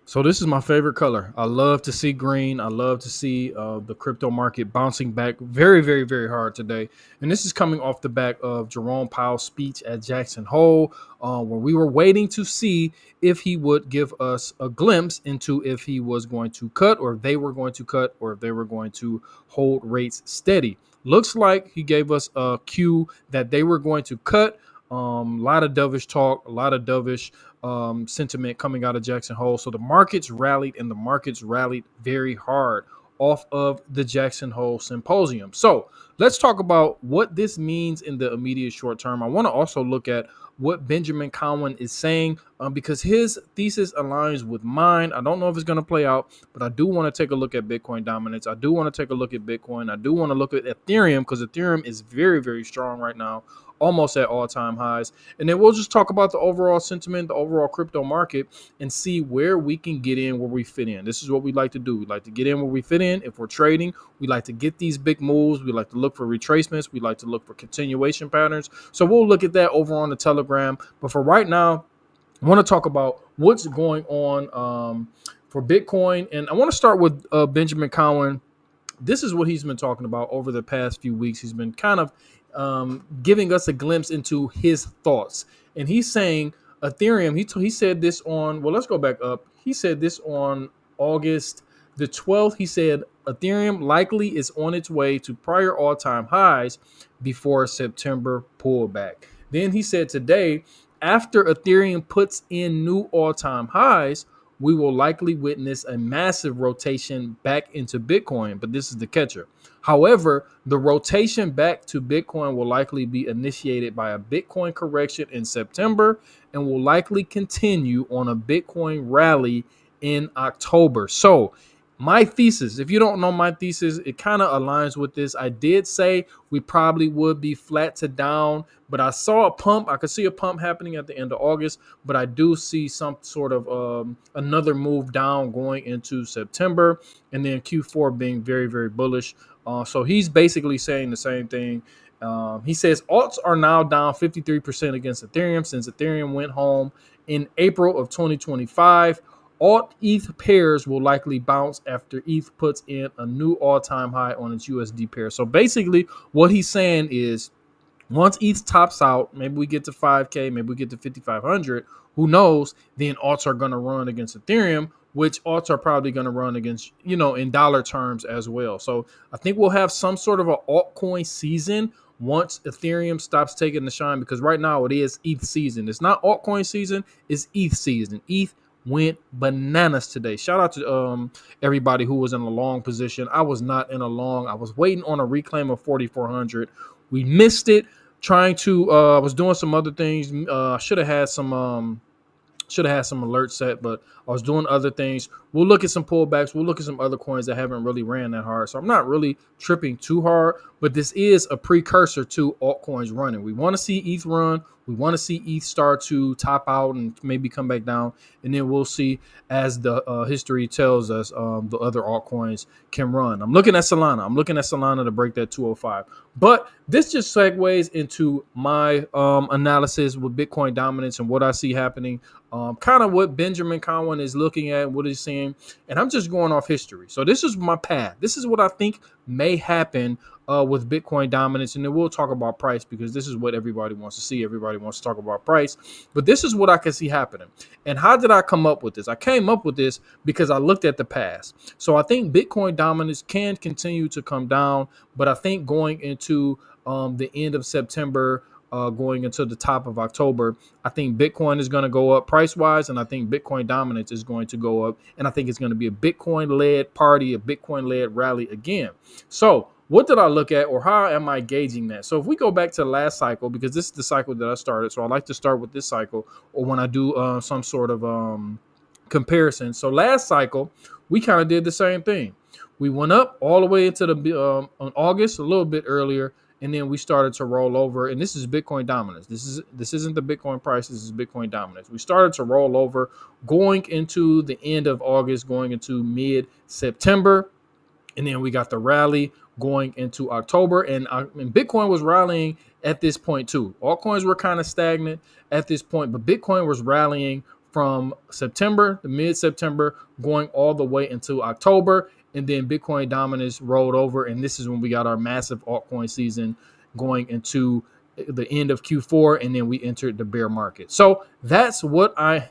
So this is my favorite color. I love to see green. I love to see the crypto market bouncing back very, very, very hard today. And this is coming off the back of Jerome Powell's speech at Jackson Hole, where we were waiting to see if he would give us a glimpse into if he was going to cut, or if they were going to cut, or if they were going to hold rates steady. Looks like he gave us a cue that they were going to cut. A lot of dovish talk, a lot of dovish sentiment coming out of Jackson Hole. So the markets rallied, and the markets rallied very hard off of the Jackson Hole symposium. So let's talk about what this means in the immediate short term. I want to also look at what Benjamin Cowen is saying because his thesis aligns with mine. I don't know if it's going to play out, but I do want to take a look at Bitcoin dominance. I do want to take a look at Bitcoin. I do want to look at Ethereum because Ethereum is very, very strong right now, almost at all-time highs. And then we'll just talk about the overall sentiment, the overall crypto market, and see where we can get in, where we fit in. This is what we like to do. We like to get in where we fit in. If we're trading, we like to get these big moves. We like to look for retracements. We like to look for continuation patterns. So we'll look at that over on the Telegram. But for right now, I want to talk about what's going on for Bitcoin. And I want to start with Benjamin Cowen. This is what he's been talking about over the past few weeks. He's been kind of giving us a glimpse into his thoughts. And he's saying Ethereum, he said this on, well, let's go back up. He said this on August the 12th. He said Ethereum likely is on its way to prior all-time highs before September pullback. Then he said today, after Ethereum puts in new all-time highs, we will likely witness a massive rotation back into Bitcoin. But this is the catcher. However, the rotation back to Bitcoin will likely be initiated by a Bitcoin correction in September and will likely continue on a Bitcoin rally in October. So my thesis, if you don't know my thesis, it kind of aligns with this. I did say we probably would be flat to down, but I saw a pump. I could see a pump happening at the end of August, but I do see some sort of another move down going into September, and then Q4 being very, very bullish. So he's basically saying the same thing. He says alts are now down 53% against Ethereum since Ethereum went home in April of 2025. Alt ETH pairs will likely bounce after ETH puts in a new all-time high on its USD pair. So basically what he's saying is once ETH tops out, maybe we get to 5K, maybe we get to 5,500, who knows, then alts are going to run against Ethereum, which alts are probably going to run against, in dollar terms as well. So I think we'll have some sort of an altcoin season once Ethereum stops taking the shine, because right now it is ETH season. It's not altcoin season, it's ETH season. ETH went bananas today. Shout out to everybody who was in a long position. I was not in a long. I was waiting on a reclaim of 4,400. We missed it. I was doing some other things. Should have had some alerts set, but I was doing other things. We'll look at some pullbacks. We'll look at some other coins that haven't really ran that hard. So I'm not really tripping too hard, but this is a precursor to altcoins running. We want to see ETH run. We want to see ETH start to top out and maybe come back down. And then we'll see as the history tells us the other altcoins can run. I'm looking at Solana. To break that 205. But this just segues into my analysis with Bitcoin dominance and what I see happening. Kind of what Benjamin Cowen is looking at, what he's seeing. And I'm just going off history. So this is my path. This is what I think may happen with Bitcoin dominance. And then we'll talk about price because this is what everybody wants to see. Everybody wants to talk about price. But this is what I can see happening. And how did I come up with this? I came up with this because I looked at the past. So I think Bitcoin dominance can continue to come down. But I think going into the end of September, going into the top of October, I think Bitcoin is going to go up price-wise, and I think Bitcoin dominance is going to go up, and I think it's going to be a Bitcoin-led party, a Bitcoin-led rally again. So what did I look at, or how am I gauging that? So if we go back to the last cycle, because this is the cycle that I started, so I like to start with this cycle, or when I do some sort of comparison. So last cycle, we kind of did the same thing. We went up all the way into the on August, a little bit earlier, and then we started to roll over. And this is Bitcoin dominance. This isn't the Bitcoin price. This is Bitcoin dominance. We started to roll over going into the end of August, going into mid-September, and then we got the rally going into October. And Bitcoin was rallying at this point too. Altcoins were kind of stagnant at this point, but Bitcoin was rallying from September to mid-September, going all the way into October, and then Bitcoin dominance rolled over, and this is when we got our massive altcoin season going into the end of Q4, and then we entered the bear market. So that's what I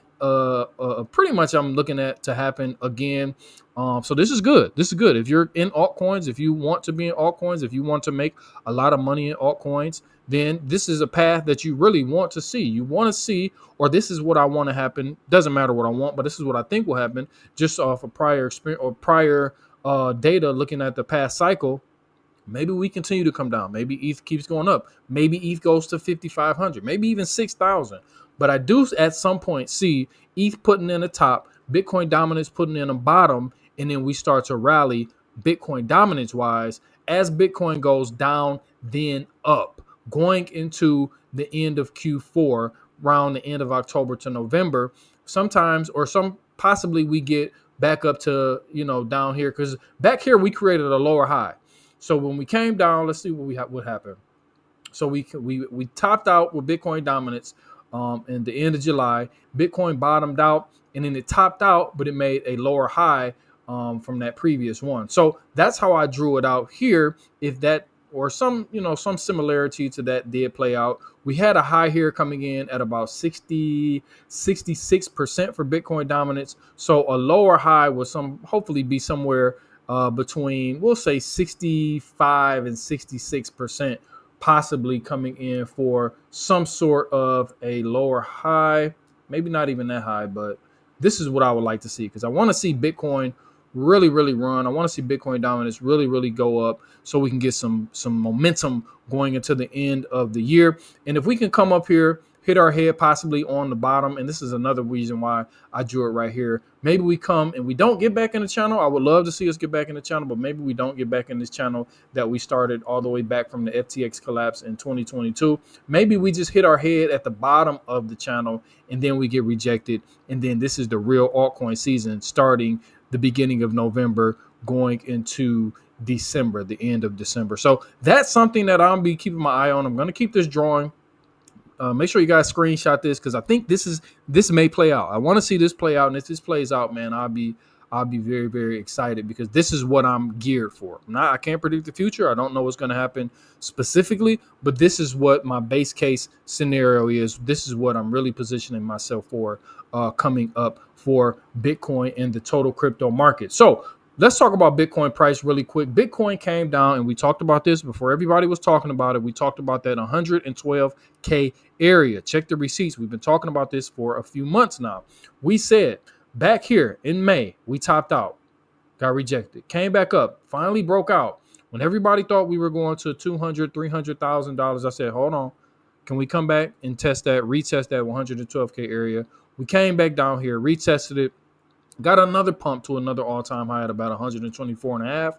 pretty much I'm looking at to happen again. So this is good. This is good. If you're in altcoins, if you want to be in altcoins, if you want to make a lot of money in altcoins, then this is a path that you really want to see. You want to see, or this is what I want to happen. Doesn't matter what I want, but this is what I think will happen just off of prior experience or prior data looking at the past cycle. Maybe we continue to come down. Maybe ETH keeps going up. Maybe ETH goes to 5,500, maybe even 6,000. But I do at some point see ETH putting in a top, Bitcoin dominance putting in a bottom, and then we start to rally Bitcoin dominance wise as Bitcoin goes down, then up, going into the end of Q4, around the end of October to November. Sometimes, or some possibly we get back up to, down here, because back here we created a lower high. So when we came down, let's see what happened. So we topped out with Bitcoin dominance in the end of July. Bitcoin bottomed out, and then it topped out, but it made a lower high from that previous one. So that's how I drew it out here. If that or some similarity to that did play out, we had a high here coming in at about 66% for Bitcoin dominance. So a lower high will hopefully be somewhere between, we'll say, 65 and 66%, possibly coming in for some sort of a lower high. Maybe not even that high, but this is what I would like to see, because I want to see Bitcoin really, really run. I want to see Bitcoin dominance really, really go up so we can get some momentum going into the end of the year. And if we can come up here, hit our head possibly on the bottom, and this is another reason why I drew it right here. Maybe we come and we don't get back in the channel. I would love to see us get back in the channel, but maybe we don't get back in this channel that we started all the way back from the FTX collapse in 2022. Maybe we just hit our head at the bottom of the channel, and then we get rejected. And then this is the real altcoin season starting the beginning of November, going into December, the end of December. So that's something that I'll be keeping my eye on. I'm going to keep this drawing. Make sure you guys screenshot this, because I think this may play out. I want to see this play out, and if this plays out, man, I'll be very, very excited, because this is what I'm geared for. I can't predict the future. I don't know what's going to happen specifically, but this is what my base case scenario is. This is what I'm really positioning myself for coming up for Bitcoin and the total crypto market. So let's talk about Bitcoin price really quick. Bitcoin came down, and we talked about this before everybody was talking about it. We talked about that 112K area. Check the receipts. We've been talking about this for a few months now. We said back here in May, we topped out, got rejected, came back up, finally broke out. When everybody thought we were going to $200,000, $300,000, I said, hold on. Can we come back and retest that 112K area? We came back down here, retested it, got another pump to another all-time high at about 124.5.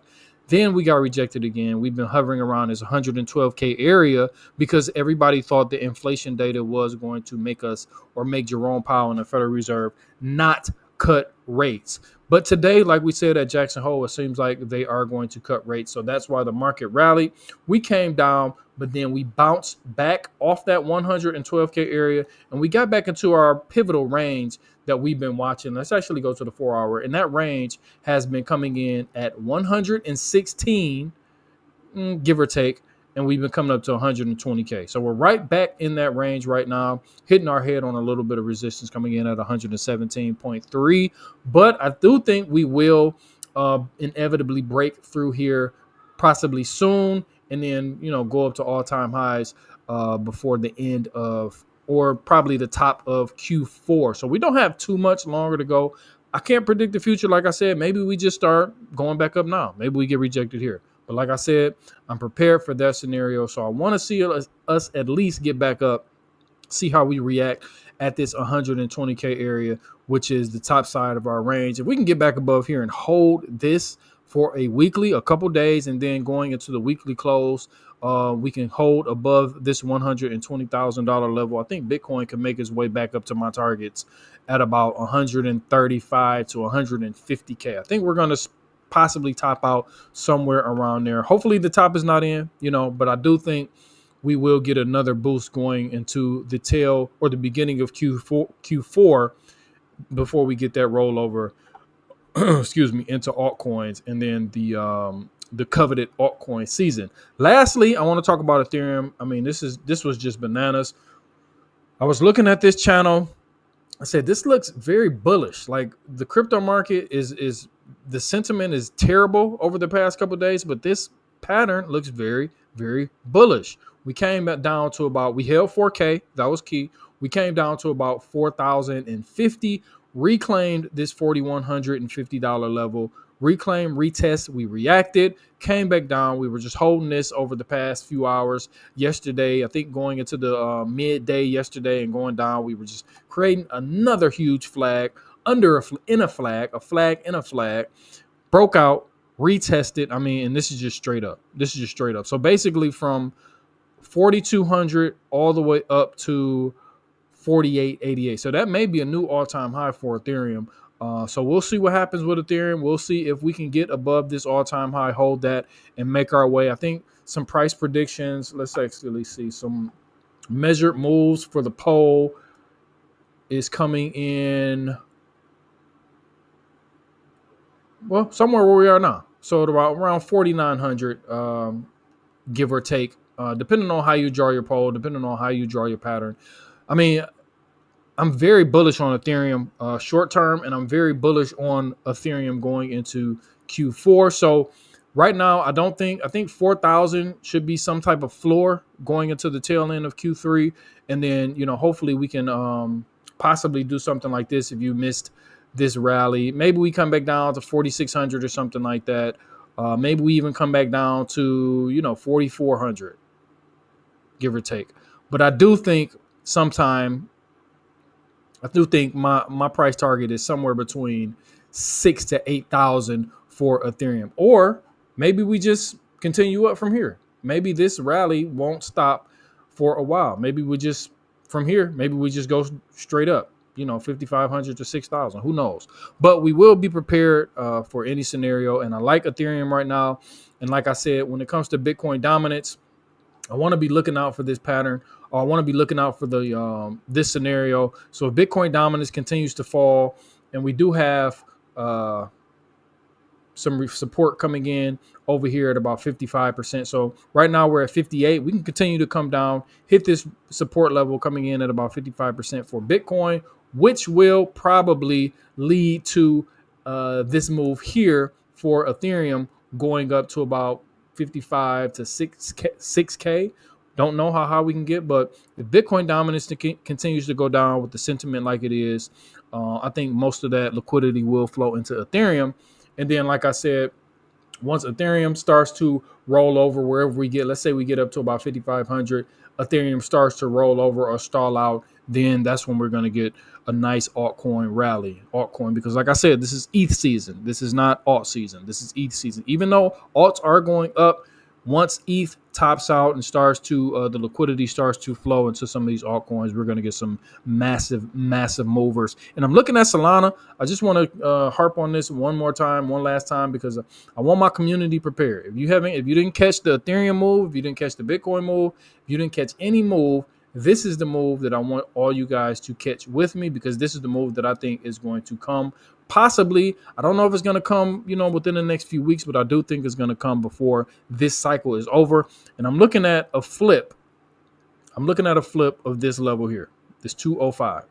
Then we got rejected again. We've been hovering around this 112K area because everybody thought the inflation data was going to make Jerome Powell and the Federal Reserve not cut rates. But today, like we said at Jackson Hole, it seems like they are going to cut rates. So that's why the market rallied. We came down, but then we bounced back off that 112K area, and we got back into our pivotal range that we've been watching. Let's actually go to the 4-hour, and that range has been coming in at 116, give or take, and we've been coming up to 120K. So we're right back in that range right now, hitting our head on a little bit of resistance coming in at 117.3. But I do think we will inevitably break through here possibly soon, and then, go up to all-time highs before the end of, or probably the top of Q4. So we don't have too much longer to go. I can't predict the future. Like I said, maybe we just start going back up now. Maybe we get rejected here. But like I said, I'm prepared for that scenario. So I want to see us at least get back up, see how we react at this 120K area, which is the top side of our range. If we can get back above here and hold this for a couple days, and then going into the weekly close, we can hold above this $120,000 level. I think Bitcoin can make its way back up to my targets at about 135 to 150K. I think we're going to possibly top out somewhere around there. Hopefully the top is not in, but I do think we will get another boost going into the tail or the beginning of Q4. before we get that rollover, excuse me, into altcoins, and then the coveted altcoin season. Lastly, I want to talk about Ethereum. I mean, this was just bananas. I was looking at this channel. I said this looks very bullish. Like the crypto market is the sentiment is terrible over the past couple of days, but this pattern looks very, very bullish. We came back down to about, we held 4K, that was key. We came down to about 4,050, reclaimed this $4,150 level, reclaimed, retest, we reacted, came back down. We were just holding this over the past few hours. Yesterday, I think going into the midday yesterday and going down, we were just creating another huge flag in a flag in a flag, broke out, retested. I mean, and this is just straight up. So basically from 4,200 all the way up to 48.88. So that may be a new all-time high for Ethereum. So we'll see what happens with Ethereum. We'll see if we can get above this all-time high, hold that, and make our way. I think some price predictions. Let's actually see some measured moves for the poll is coming in, well, somewhere where we are now. So at around 4,900, give or take, depending on how you draw your poll, depending on how you draw your pattern. I mean, I'm very bullish on Ethereum short term, and I'm very bullish on Ethereum going into Q4. So right now, I think 4,000 should be some type of floor going into the tail end of Q3. And then, hopefully we can possibly do something like this. If you missed this rally, maybe we come back down to 4,600 or something like that. Maybe we even come back down to, 4,400, give or take. But I do think my price target is somewhere between 6,000 to 8,000 for Ethereum. Or maybe we just continue up from here. Maybe this rally won't stop for a while. Maybe we just go straight up, 5,500 to 6,000. Who knows? But we will be prepared for any scenario. And I like Ethereum right now. And like I said, when it comes to Bitcoin dominance, I want to be looking out for this pattern, or I want to be looking out for the this scenario. So if Bitcoin dominance continues to fall, and we do have some support coming in over here at about 55%. So right now we're at 58. We can continue to come down, hit this support level coming in at about 55% for Bitcoin, which will probably lead to this move here for Ethereum going up to about 55 to 6K. Don't know how we can get, but if Bitcoin dominance continues to go down with the sentiment like it is, I think most of that liquidity will flow into Ethereum. And then, like I said, once Ethereum starts to roll over wherever we get, let's say we get up to about 5,500, Ethereum starts to roll over or stall out, then that's when we're going to get a nice altcoin rally. Because like I said, this is ETH season. This is not alt season. This is ETH season. Even though alts are going up, once ETH tops out and starts to the liquidity starts to flow into some of these altcoins, we're going to get some massive movers. And I'm looking at Solana. I just want to harp on this one last time, because I want my community prepared. If you didn't catch the Ethereum move, if you didn't catch the Bitcoin move, if you didn't catch any move, this is the move that I want all you guys to catch with me, because this is the move that I think is going to come. Possibly, I don't know if it's going to come, within the next few weeks, but I do think it's going to come before this cycle is over. And I'm looking at a flip. Of this level here, this 205.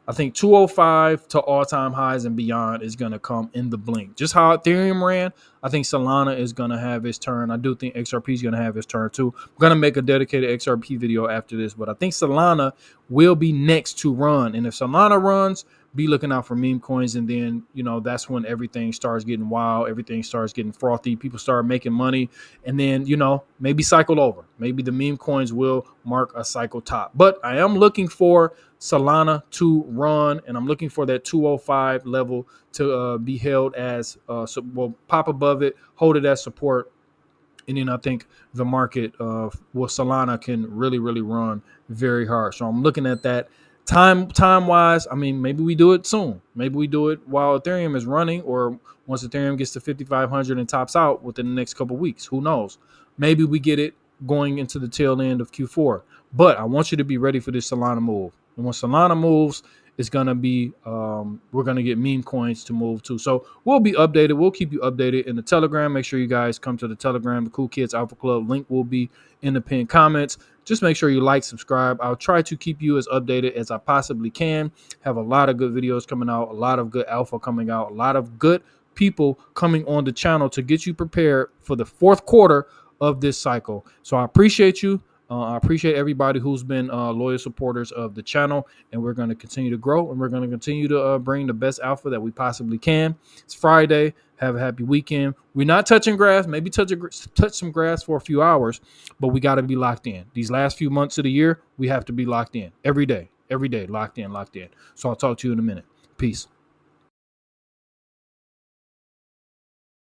I think 205 to all-time highs and beyond is going to come in the blink. Just how Ethereum ran, I think Solana is going to have its turn. I do think XRP is going to have its turn too. I'm going to make a dedicated XRP video after this, but I think Solana will be next to run. And if Solana runs, be looking out for meme coins. And then, that's when everything starts getting wild. Everything starts getting frothy. People start making money. And then, maybe cycle over. Maybe the meme coins will mark a cycle top. But I am looking for Solana to run, and I'm looking for that 205 level to be held as pop above it, hold it as support. And then I think the market Solana can really, really run very hard. So I'm looking at that. Time wise, I mean, maybe we do it soon. Maybe we do it while Ethereum is running, or once Ethereum gets to 5,500 and tops out within the next couple of weeks. Who knows? Maybe we get it going into the tail end of Q4. But I want you to be ready for this Solana move. And when Solana moves, it's going to be, we're going to get meme coins to move to. So we'll be updated. We'll keep you updated in the Telegram. Make sure you guys come to the Telegram, the Cool Kids Alpha Club. Link will be in the pinned comments. Just make sure you like, subscribe. I'll try to keep you as updated as I possibly can. Have a lot of good videos coming out, a lot of good alpha coming out, a lot of good people coming on the channel to get you prepared for the fourth quarter of this cycle. So I appreciate you. I appreciate everybody who's been loyal supporters of the channel, and we're going to continue to grow, and we're going to continue to bring the best alpha that we possibly can. It's Friday. Have a happy weekend. We're not touching grass, maybe touch some grass for a few hours, but we got to be locked in. These last few months of the year, we have to be locked in every day, locked in. So I'll talk to you in a minute. Peace.